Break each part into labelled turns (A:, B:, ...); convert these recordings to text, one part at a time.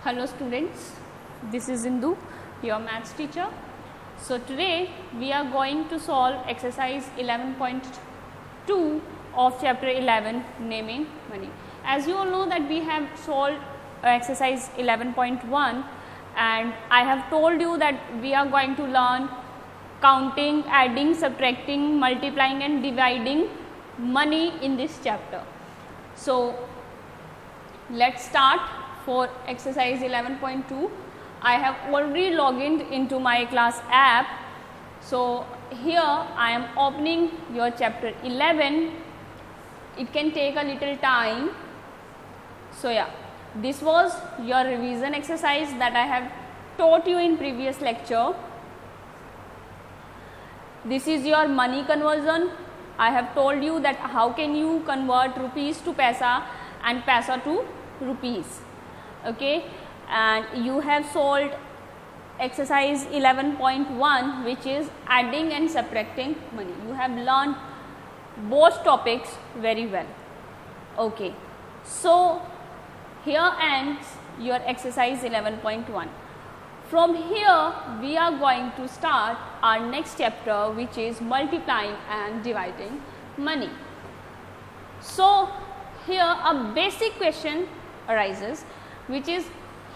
A: Hello students, this is Indu, your maths teacher. So today we are going to solve exercise 11.2 of chapter 11, naming money. As you all know that we have solved exercise 11.1 and I have told you that we are going to learn counting, adding, subtracting, multiplying and dividing money in this chapter. So let's start. For exercise 11.2, I have already logged into my class app. So here I am opening your chapter 11. It can take a little time. So yeah, this was your revision exercise that I have taught you in previous lecture. This is your money conversion. I have told you that how can you convert rupees to paisa and paisa to rupees. Okay, and you have solved exercise 11.1, which is adding and subtracting money. You have learned both topics very well. Okay, so here ends your exercise 11.1. From here we are going to start our next chapter, which is multiplying and dividing money. So here a basic question arises, which is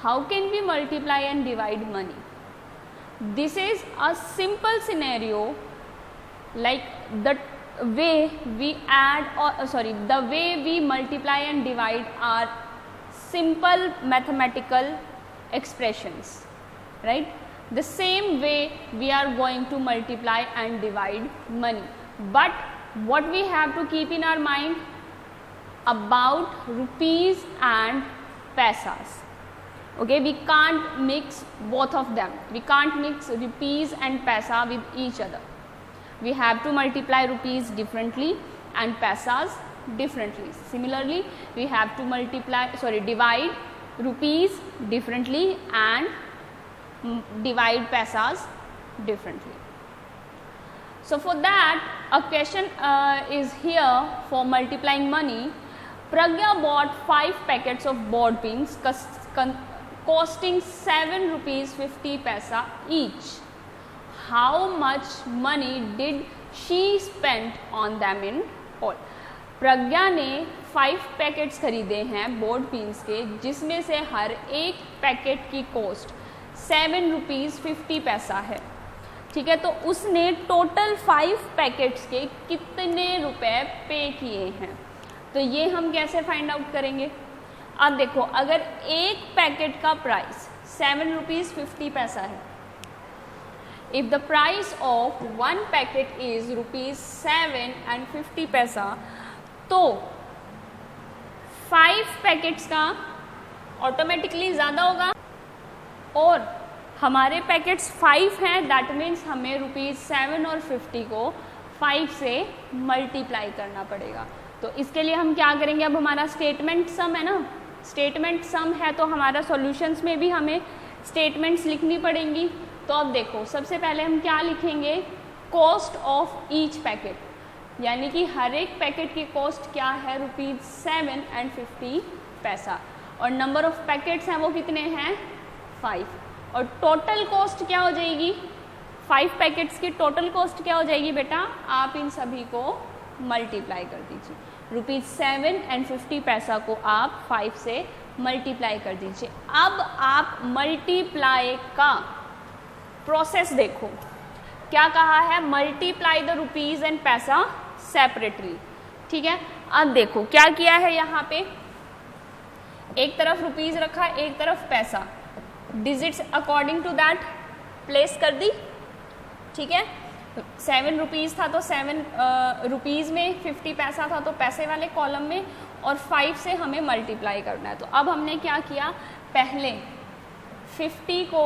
A: how can we multiply and divide money. This is a simple scenario, like the way we add or the way we multiply and divide are simple mathematical expressions, right? The same way we are going to multiply and divide money, but what we have to keep in our mind about rupees and paisas. Okay, we can't mix both of them. We can't mix rupees and paisa with each other. We have to multiply rupees differently and paisas differently. Similarly, we have to divide rupees differently and divide paisas differently. So for that, a question is here for multiplying money. Pragya bought 5 packets of board pins costing 7 rupees 50 paisa each. How much money did she spend on them in all? प्रज्ञा ने 5 packets खरीदे हैं board pins के, जिसमें से हर एक packet की cost 7 rupees 50 पैसा है. ठीक है, तो उसने टोटल 5 पैकेट्स के कितने रुपए पे किए हैं, तो ये हम कैसे फाइंड आउट करेंगे. अब देखो, अगर एक पैकेट का प्राइस 7 रुपीज़ 50 पैसा है, if the price of 1 packet is rupees 7 and 50 पैसा, तो 5 पैकेट्स का ऑटोमेटिकली ज़्यादा होगा और हमारे पैकेट्स 5 हैं, दैट मीन्स हमें रुपीज़ 7 और 50 को 5 से मल्टीप्लाई करना पड़ेगा. तो इसके लिए हम क्या करेंगे, अब हमारा स्टेटमेंट सम है ना, स्टेटमेंट सम है तो हमारा सॉल्यूशंस में भी हमें स्टेटमेंट्स लिखनी पड़ेंगी. तो अब देखो, सबसे पहले हम क्या लिखेंगे, कॉस्ट ऑफ ईच पैकेट, यानी कि हर एक पैकेट की कॉस्ट क्या है, रुपीज़ 7 and 50 पैसा, और नंबर ऑफ पैकेट्स हैं वो कितने हैं, 5, और टोटल कॉस्ट क्या हो जाएगी, 5 पैकेट्स की टोटल कॉस्ट क्या हो जाएगी बेटा, आप इन सभी को मल्टीप्लाई कर दीजिए. रुपीज़ 7 and 50 पैसा को आप 5 से मल्टीप्लाई कर दीजिए. अब आप मल्टीप्लाई का प्रोसेस देखो, क्या कहा है, मल्टीप्लाई द रुपीज़ एंड पैसा सेपरेटली. ठीक है, अब देखो क्या किया है, यहाँ पे एक तरफ रुपीज़ रखा, एक तरफ पैसा, digits according to that place कर दी. ठीक है, 7 रुपीज़ था तो 7 रुपीज़ में, 50 पैसा था तो पैसे वाले कॉलम में, और 5 से हमें मल्टीप्लाई करना है. तो अब हमने क्या किया, पहले 50 को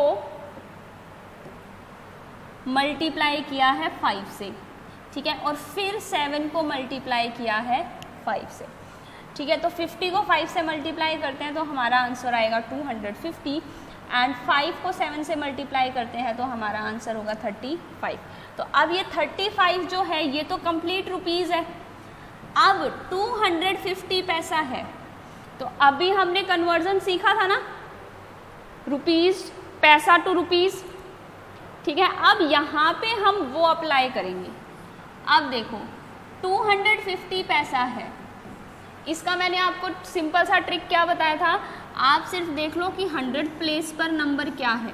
A: मल्टीप्लाई किया है 5 से, ठीक है, और फिर 7 को मल्टीप्लाई किया है 5 से. ठीक है, तो 50 को 5 से मल्टीप्लाई करते हैं तो हमारा आंसर आएगा 250, एंड 5 को 7 से मल्टीप्लाई करते हैं तो हमारा आंसर होगा 35. तो अब ये 35 जो है ये तो कंप्लीट रुपीज़ है. अब 250 पैसा है, तो अभी हमने कन्वर्जन सीखा था ना, रुपीज़ पैसा टू रुपीज़, ठीक है। अब यहाँ पे हम वो अप्लाई करेंगे। अब देखो 250 पैसा है, इसका मैंने आपको सिंपल सा ट्रिक क्या बताया था, आप सिर्फ देख लो कि 100 प्लेस पर नंबर क्या है,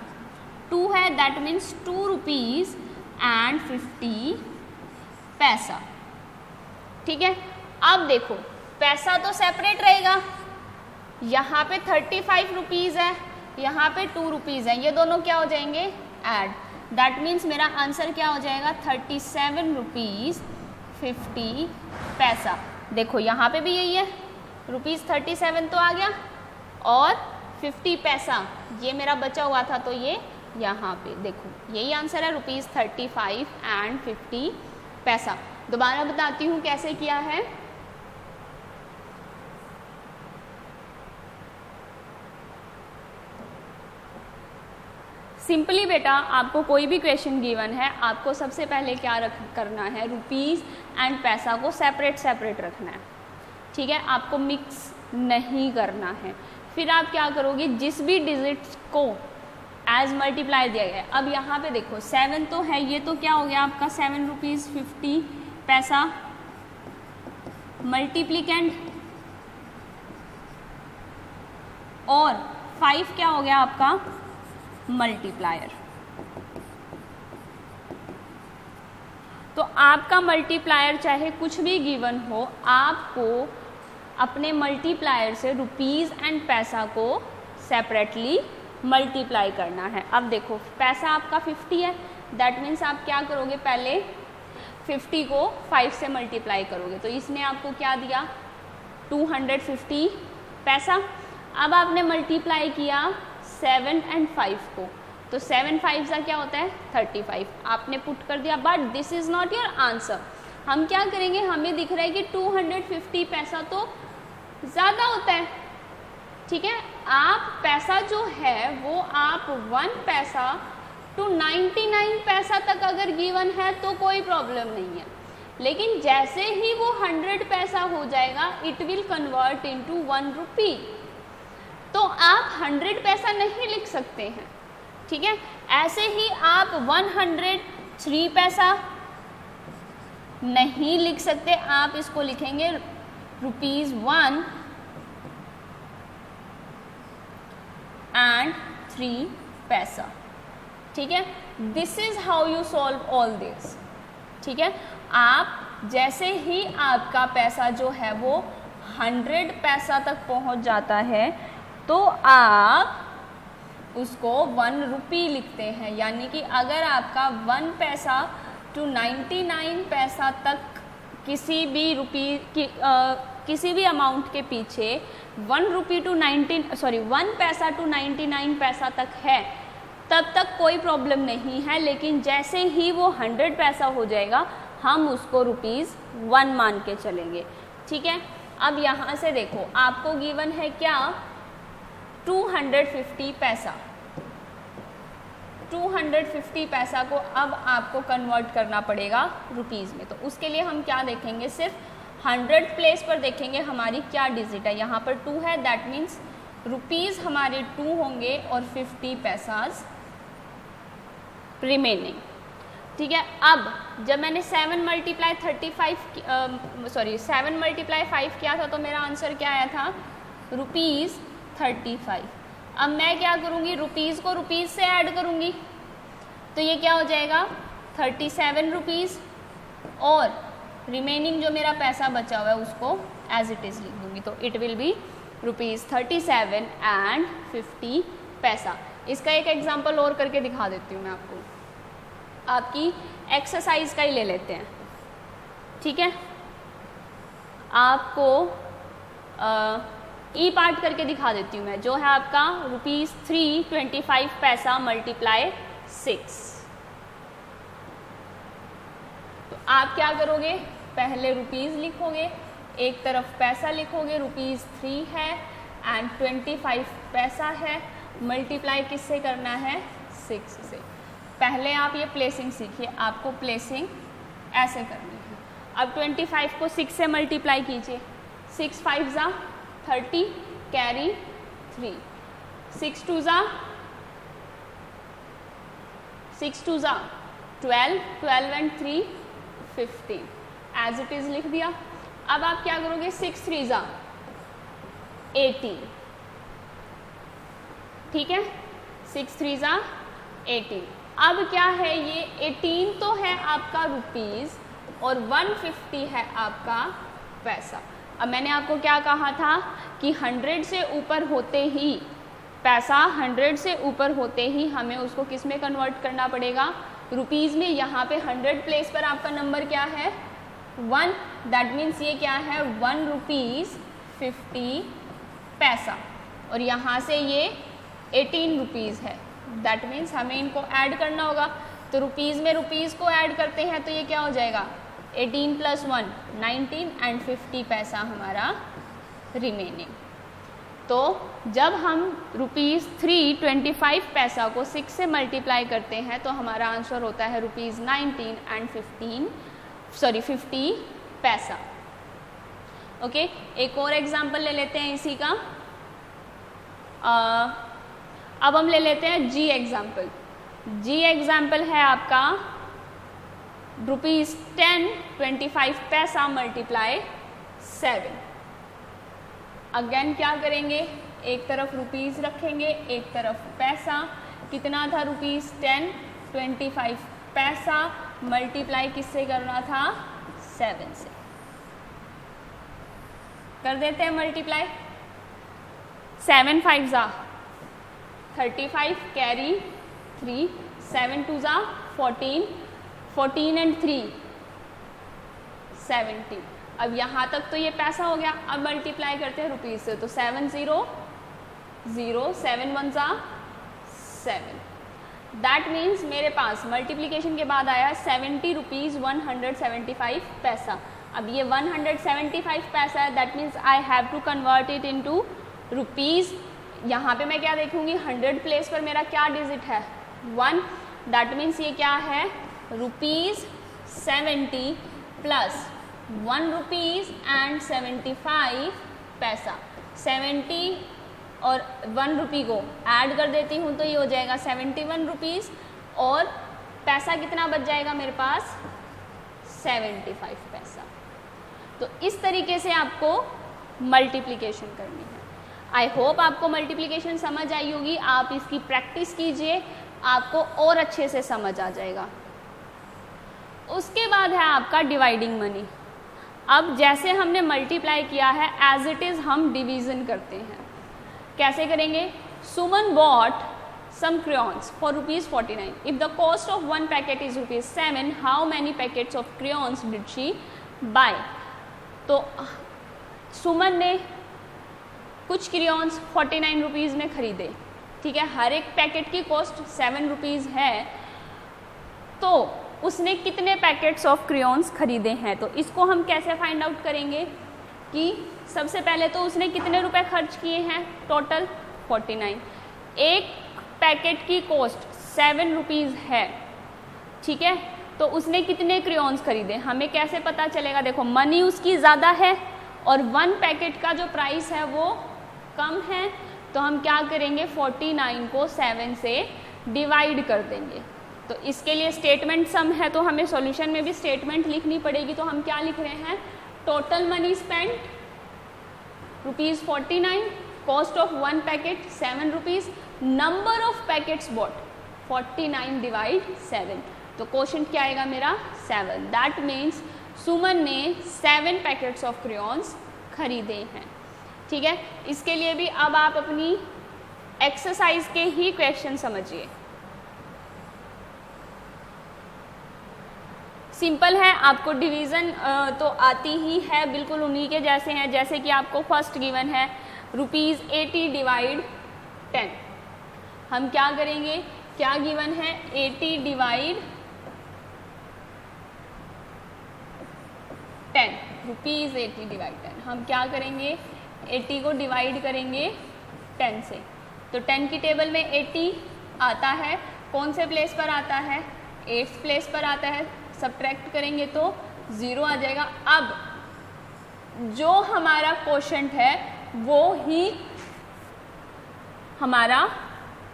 A: 2 है, दैट मीन्स 2 रुपीज़ एंड 50 पैसा, ठीक है। अब देखो पैसा तो सेपरेट रहेगा, यहाँ पे 35 रुपीज़ है, यहाँ पे 2 रुपीज़ है, ये दोनों क्या हो जाएंगे ऐड, दैट मीन्स मेरा आंसर क्या हो जाएगा 37 रुपीज़ 50 पैसा। देखो यहाँ पे भी यही है, रुपीज़ 37 तो आ गया और 50 पैसा ये मेरा बचा हुआ था, तो ये यहाँ पे देखो यही आंसर है, रुपीज़ 35 एंड 50 पैसा। दोबारा बताती हूँ कैसे किया है। सिंपली बेटा आपको कोई भी क्वेश्चन गिवन है, आपको सबसे पहले क्या करना है, रुपीज़ एंड पैसा को सेपरेट सेपरेट रखना है, ठीक है, आपको मिक्स नहीं करना है। फिर आप क्या करोगे, जिस भी डिजिट्स को एज मल्टीप्लाई दिया गया है, अब यहाँ पे देखो 7 तो है, ये तो क्या हो गया आपका 7 रुपीज़ 50 पैसा मल्टीप्लिकेंड, और 5 क्या हो गया आपका मल्टीप्लायर। तो आपका मल्टीप्लायर चाहे कुछ भी गिवन हो, आपको अपने मल्टीप्लायर से रुपीज़ एंड पैसा को सेपरेटली मल्टीप्लाई करना है। अब देखो पैसा आपका 50 है, दैट मीन्स आप क्या करोगे, पहले 50 को 5 से मल्टीप्लाई करोगे, तो इसने आपको क्या दिया 250 पैसा। अब आपने मल्टीप्लाई किया 7 एंड 5 को, तो 7 5 का क्या होता है 35, आपने पुट कर दिया, but this is not your answer. हम क्या करेंगे, हमें दिख रहा है कि 250 पैसा तो ज़्यादा होता है, ठीक है। आप पैसा जो है वो आप 1 पैसा टू 99 पैसा तक अगर गिवन है तो कोई प्रॉब्लम नहीं है, लेकिन जैसे ही वो 100 पैसा हो जाएगा इट विल कन्वर्ट इनटू 1 रुपी, तो आप 100 पैसा नहीं लिख सकते हैं, ठीक है। ऐसे ही आप 103 पैसा नहीं लिख सकते, आप इसको लिखेंगे ₹1 and 3 पैसा, ठीक है। This is how you solve all this, ठीक है। आप जैसे ही आपका पैसा जो है वो 100 पैसा तक पहुंच जाता है तो आप उसको 1 रुपी लिखते हैं, यानी कि अगर आपका 1 पैसा टू 99 पैसा तक किसी भी किसी भी अमाउंट के पीछे 1 रुपी टू 1 पैसा टू 99 पैसा तक है, तब तक कोई प्रॉब्लम नहीं है, लेकिन जैसे ही वो 100 पैसा हो जाएगा हम उसको ₹1 मान के चलेंगे, ठीक है। अब यहाँ से देखो आपको गिवन है क्या 250 पैसा, 250 पैसा को अब आपको कन्वर्ट करना पड़ेगा रुपीज़ में, तो उसके लिए हम क्या देखेंगे, सिर्फ 100 प्लेस पर देखेंगे हमारी क्या डिजिट है, यहाँ पर 2 है, दैट मीन्स रुपीज़ हमारे 2 होंगे और 50 पैसाज रिमेनिंग, ठीक है। अब जब मैंने 7 मल्टीप्लाई 5 किया था तो मेरा आंसर क्या आया था ₹35। अब मैं क्या करूँगी, रुपीज़ को रुपीज़ से ऐड करूँगी, तो ये क्या हो जाएगा 37 रुपीज़, और रिमेनिंग जो मेरा पैसा बचा हुआ है उसको एज इट इज़ लिख दूँगी, तो इट विल बी ₹37 एंड 50 पैसा। इसका एक एग्जांपल और करके दिखा देती हूँ मैं आपको, आपकी एक्सरसाइज का ही ले लेते हैं, ठीक है। आपको ई पार्ट करके दिखा देती हूँ मैं, जो है आपका ₹3.25 पैसा मल्टीप्लाई 6। तो आप क्या करोगे, पहले रुपीज़ लिखोगे, एक तरफ पैसा लिखोगे, ₹3 है एंड 25 पैसा है, मल्टीप्लाई किससे करना है 6 से। पहले आप ये प्लेसिंग सीखिए, आपको प्लेसिंग ऐसे करनी है। अब 25 को 6 से मल्टीप्लाई कीजिए, 6 5 ज़ा 30 कैरी 3, 6 2 ज़ा 6 2 ज़ा 12, 12 एंड 3 15, एज इट इज़ लिख दिया। अब आप क्या करोगे, 6 3 ज़ा 18, ठीक है, 6 3 ज़ा 18। अब क्या है, ये 18 तो है आपका रुपीज़ और 150 है आपका पैसा। अब मैंने आपको क्या कहा था कि 100 से ऊपर होते ही पैसा 100 से ऊपर होते ही हमें उसको किस में कन्वर्ट करना पड़ेगा, रुपीज़ में। यहाँ पे 100 प्लेस पर आपका नंबर क्या है, 1, दैट मीन्स ये क्या है, 1 रुपीज़ 50 पैसा, और यहाँ से ये 18 रुपीज़ है, दैट मीन्स हमें इनको ऐड करना होगा। तो रुपीज़ में रुपीज़ को ऐड करते हैं तो ये क्या हो जाएगा, 18 + 1 19 एंड 50 पैसा हमारा रिमेनिंग। तो जब हम ₹3.25 पैसा को 6 से मल्टीप्लाई करते हैं तो हमारा आंसर होता है ₹19 एंड 50 पैसा। ओके, एक और एग्जाम्पल ले लेते हैं इसी का। अब हम ले लेते हैं जी एग्जाम्पल। जी एग्जाम्पल है आपका ₹10 25 पैसा मल्टीप्लाई 7। अगेन क्या करेंगे, एक तरफ रुपीज़ रखेंगे, एक तरफ पैसा। कितना था, ₹10 25 पैसा मल्टीप्लाई किससे करना था, 7 से। कर देते हैं मल्टीप्लाई। 7 5 ज़ा 35, कैरी 3, 7 2 ज़ा 14, 14 एंड 3 70। अब यहाँ तक तो ये पैसा हो गया। अब मल्टीप्लाई करते हैं रुपीज़ से, तो 7 0 0, 7 1 ज़ा 7। दैट मीन्स मेरे पास मल्टीप्लिकेशन के बाद आया 70 रुपीज़ 175 पैसा। अब ये 175 पैसा है, that means I have to convert it into rupees. यहाँ पे मैं क्या देखूँगी, 100 प्लेस पर मेरा क्या डिजिट है, 1, दैट मीन्स ये क्या है, ₹70 प्लस 1 रुपीज़ एंड 75 पैसा। 70 और 1 रुपी को ऐड कर देती हूँ तो ये हो जाएगा 71 रुपीज़, और पैसा कितना बच जाएगा मेरे पास, 75 पैसा। तो इस तरीके से आपको मल्टीप्लिकेशन करनी है। आई होप आपको मल्टीप्लिकेशन समझ आई होगी। आप इसकी प्रैक्टिस कीजिए, आपको और अच्छे से समझ आ जाएगा। उसके बाद है आपका डिवाइडिंग मनी। अब जैसे हमने मल्टीप्लाई किया है, एज इट इज़ हम डिवीज़न करते हैं। कैसे करेंगे, सुमन bot some crayons for ₹49. If the cost of one packet is ₹7, how many packets of crayons did she buy? तो सुमन ने कुछ क्रेयॉन्स 49 रुपीज़ में खरीदे, ठीक है, हर एक पैकेट की कॉस्ट 7 रुपीज़ है, तो उसने कितने पैकेट्स ऑफ क्रेयॉन्स खरीदे हैं। तो इसको हम कैसे फाइंड आउट करेंगे कि सबसे पहले तो उसने कितने रुपए खर्च किए हैं, टोटल 49। एक पैकेट की कॉस्ट 7 रुपीज़ है, ठीक है, तो उसने कितने क्रेयॉन्स खरीदे, हमें कैसे पता चलेगा। देखो मनी उसकी ज़्यादा है और 1 पैकेट का जो प्राइस है वो कम है, तो हम क्या करेंगे, 49 को 7 से डिवाइड कर देंगे। तो इसके लिए स्टेटमेंट सम है, तो हमें सॉल्यूशन में भी स्टेटमेंट लिखनी पड़ेगी। तो हम क्या लिख रहे हैं, total money spent ₹49, cost of 1 packet 7 rupees, number of packets bought 49 divide 7। तो क्वेश्चन क्या आएगा मेरा, 7। दैट मीन्स सुमन ने 7 पैकेट्स ऑफ क्रेयॉन्स खरीदे हैं, ठीक है। इसके लिए भी अब आप अपनी एक्सरसाइज के ही क्वेश्चन समझिए। सिंपल है, आपको डिवीज़न तो आती ही है, बिल्कुल उन्हीं के जैसे हैं। जैसे कि आपको फर्स्ट गिवन है ₹80 डिवाइड 10। हम क्या करेंगे, क्या गिवन है, 80 डिवाइड 10, ₹80 डिवाइड 10। हम क्या करेंगे, 80 को डिवाइड करेंगे 10 से, तो 10 की टेबल में 80 आता है, कौन से प्लेस पर आता है, 8th प्लेस पर आता है। सब्ट्रैक्ट करेंगे तो 0 आ जाएगा। अब जो हमारा क्वोशंट है वो ही हमारा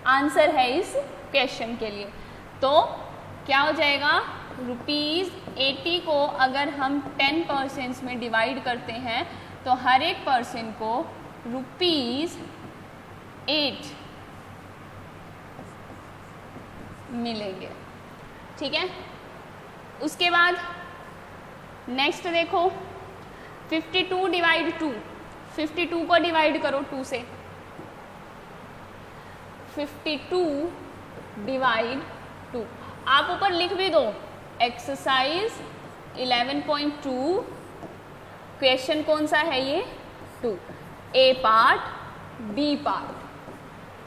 A: आंसर है इस क्वेश्चन के लिए। तो क्या हो जाएगा, ₹80 को अगर हम 10% में डिवाइड करते हैं तो हर एक पर्सन को ₹8 मिलेंगे। ठीक है, उसके बाद नेक्स्ट देखो 52 डिवाइड 2, 52 को डिवाइड करो 2 से, 52 डिवाइड 2, आप ऊपर लिख भी दो एक्सरसाइज 11.2, क्वेश्चन कौन सा है ये, 2, ए पार्ट बी पार्ट।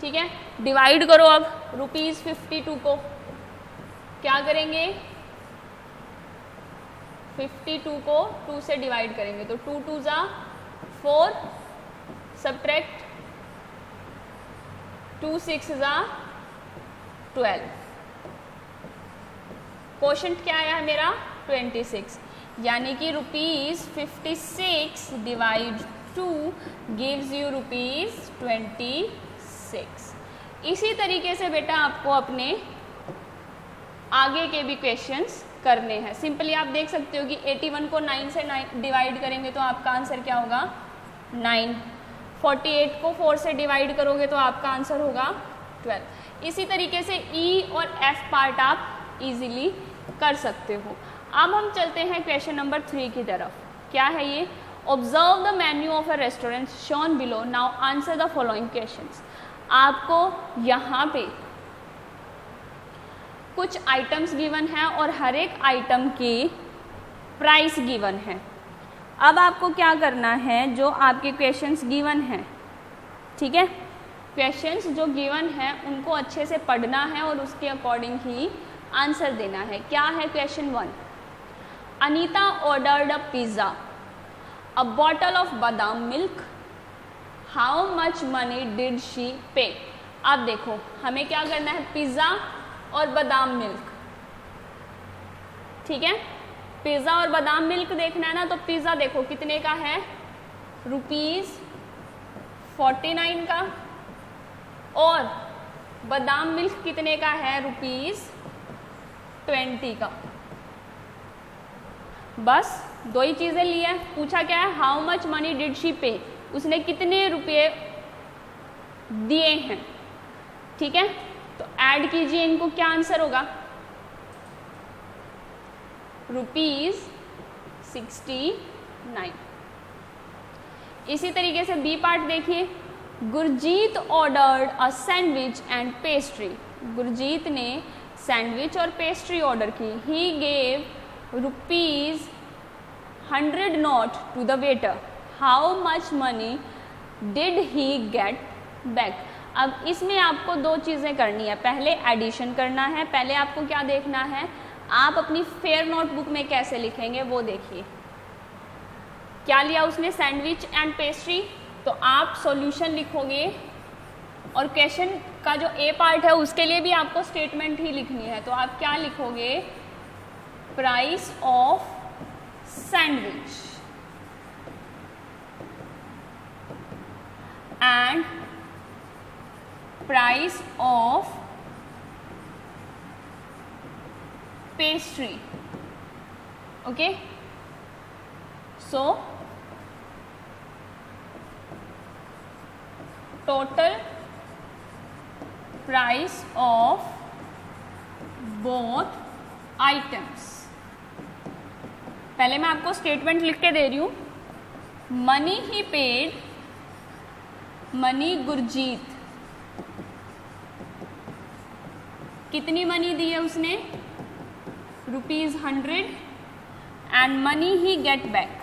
A: ठीक है, डिवाइड करो अब ₹52 को, क्या करेंगे 52 को 2 से डिवाइड करेंगे तो 2 2 जा 4, सब्ट्रैक्ट 2 6 जा 12, क्वोशंट क्या आया है मेरा 26, यानी कि ₹56 डिवाइड 2 गिव्स यू ₹26। इसी तरीके से बेटा आपको अपने आगे के भी क्वेश्चंस करने हैं। सिंपली आप देख सकते हो कि 81 को 9 से डिवाइड करेंगे तो आपका आंसर क्या होगा 9, 48 को 4 से डिवाइड करोगे तो आपका आंसर होगा 12। इसी तरीके से ई और एफ पार्ट आप इजीली कर सकते हो। अब हम चलते हैं क्वेश्चन नंबर 3 की तरफ। क्या है ये, observe the menu of a restaurant shown below, now answer the following questions. आपको यहाँ पे कुछ आइटम्स गिवन है और हर एक आइटम की प्राइस गिवन है। अब आपको क्या करना है, जो आपके क्वेश्चंस गिवन हैं, ठीक है, क्वेश्चंस जो गिवन है उनको अच्छे से पढ़ना है और उसके अकॉर्डिंग ही आंसर देना है। क्या है question 1, Anita ordered a pizza, a bottle of badam milk, how much money did she pay. अब देखो हमें क्या करना है, पिज़्ज़ा और बादाम मिल्क, ठीक है, पिज़्ज़ा और बादाम मिल्क देखना है ना, तो पिज़्ज़ा देखो कितने का है, ₹49 का, और बादाम मिल्क कितने का है, ₹20 का। बस दो ही चीज़ें ली है। पूछा क्या है, how much money did she पे, उसने कितने रुपये दिए हैं। ठीक है, तो ऐड कीजिए इनको, क्या आंसर होगा, ₹69। इसी तरीके से बी पार्ट देखिए, Gurjeet ordered a sandwich and pastry, Gurjeet ने सैंडविच और पेस्ट्री ऑर्डर की, he gave ₹100 note to the waiter, how much money did he get back. अब इसमें आपको दो चीज़ें करनी है, पहले एडिशन करना है, पहले आपको क्या देखना है, आप अपनी फेयर नोटबुक में कैसे लिखेंगे वो देखिए। क्या लिया उसने, सैंडविच एंड पेस्ट्री, तो आप सॉल्यूशन लिखोगे और क्वेश्चन का जो ए पार्ट है उसके लिए भी आपको स्टेटमेंट ही लिखनी है। तो आप क्या लिखोगे, price of sandwich and price of pastry. Okay, so total price of both items. पहले मैं आपको स्टेटमेंट लिख के दे रही हूं, मनी ही पेड, मनी गुरजीत, कितनी मनी दी है उसने, ₹100, and money he get back,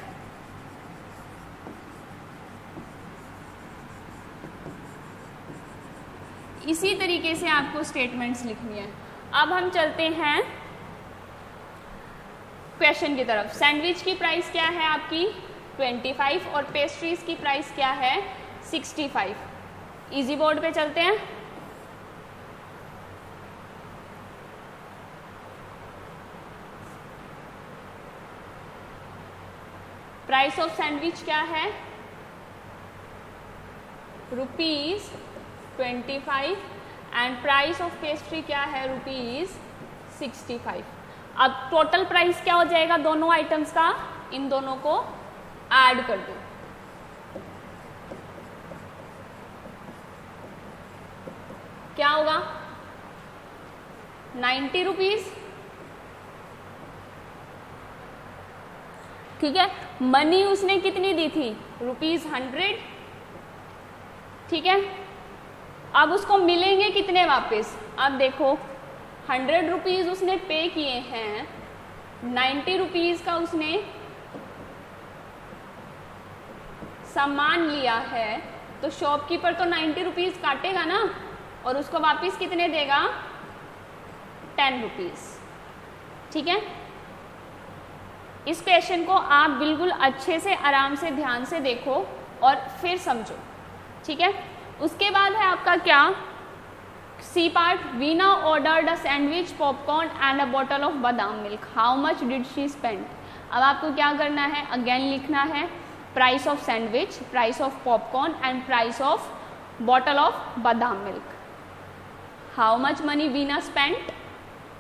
A: इसी तरीके से आपको स्टेटमेंट्स लिखनी है। अब हम चलते हैं क्वेश्चन की तरफ। सैंडविच की प्राइस क्या है आपकी 25 और पेस्ट्रीज की प्राइस क्या है 65। इजी बोर्ड पे चलते हैं। प्राइस ऑफ सैंडविच क्या है, ₹25 एंड प्राइस ऑफ पेस्ट्री क्या है, 65। अब टोटल प्राइस क्या हो जाएगा दोनों आइटम्स का, इन दोनों को ऐड कर दो। क्या होगा 90 रुपीज, ठीक है। मनी उसने कितनी दी थी, ₹100, ठीक है। अब उसको मिलेंगे कितने वापस, अब देखो 100 रुपीज उसने पे किए हैं, 90 रुपीज का उसने सामान लिया है, तो शॉपकीपर तो 90 रुपीज काटेगा ना, और उसको वापस कितने देगा 10 रुपीज, ठीक है। इस क्वेश्चन को आप बिल्कुल अच्छे से आराम से ध्यान से देखो और फिर समझो, ठीक है। उसके बाद है आपका क्या, C part, Veena ordered a sandwich, popcorn and a bottle of badam milk, how much did she spend. अब आपको क्या करना है, अगेन लिखना है price of sandwich, price of popcorn and price of bottle of badam milk. How much money Veena spent,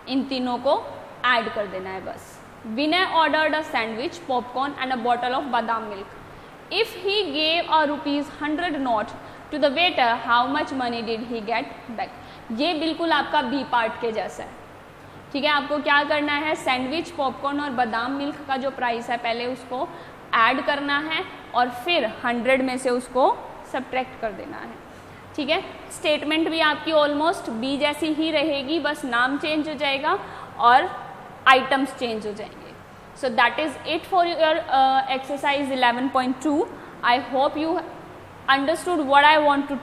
A: इन तीनों को ऐड कर देना है बस। Veena ordered a sandwich, popcorn and a bottle of badam milk, if he gave a ₹100 note to the waiter, how much money did he get back. ये बिल्कुल आपका बी पार्ट के जैसा है, ठीक है। आपको क्या करना है, सैंडविच, पॉपकॉर्न और बादाम मिल्क का जो प्राइस है पहले उसको ऐड करना है और फिर 100 में से उसको सब्ट्रैक्ट कर देना है, ठीक है। स्टेटमेंट भी आपकी ऑलमोस्ट बी जैसी ही रहेगी, बस नाम चेंज हो जाएगा और आइटम्स चेंज हो जाएंगे। So that is it for your exercise 11.2। I hope you understood what I want to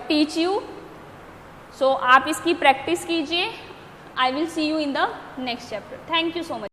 A: teach you. So आप इसकी प्रैक्टिस कीजिए। I will see you in the next chapter. Thank you so much.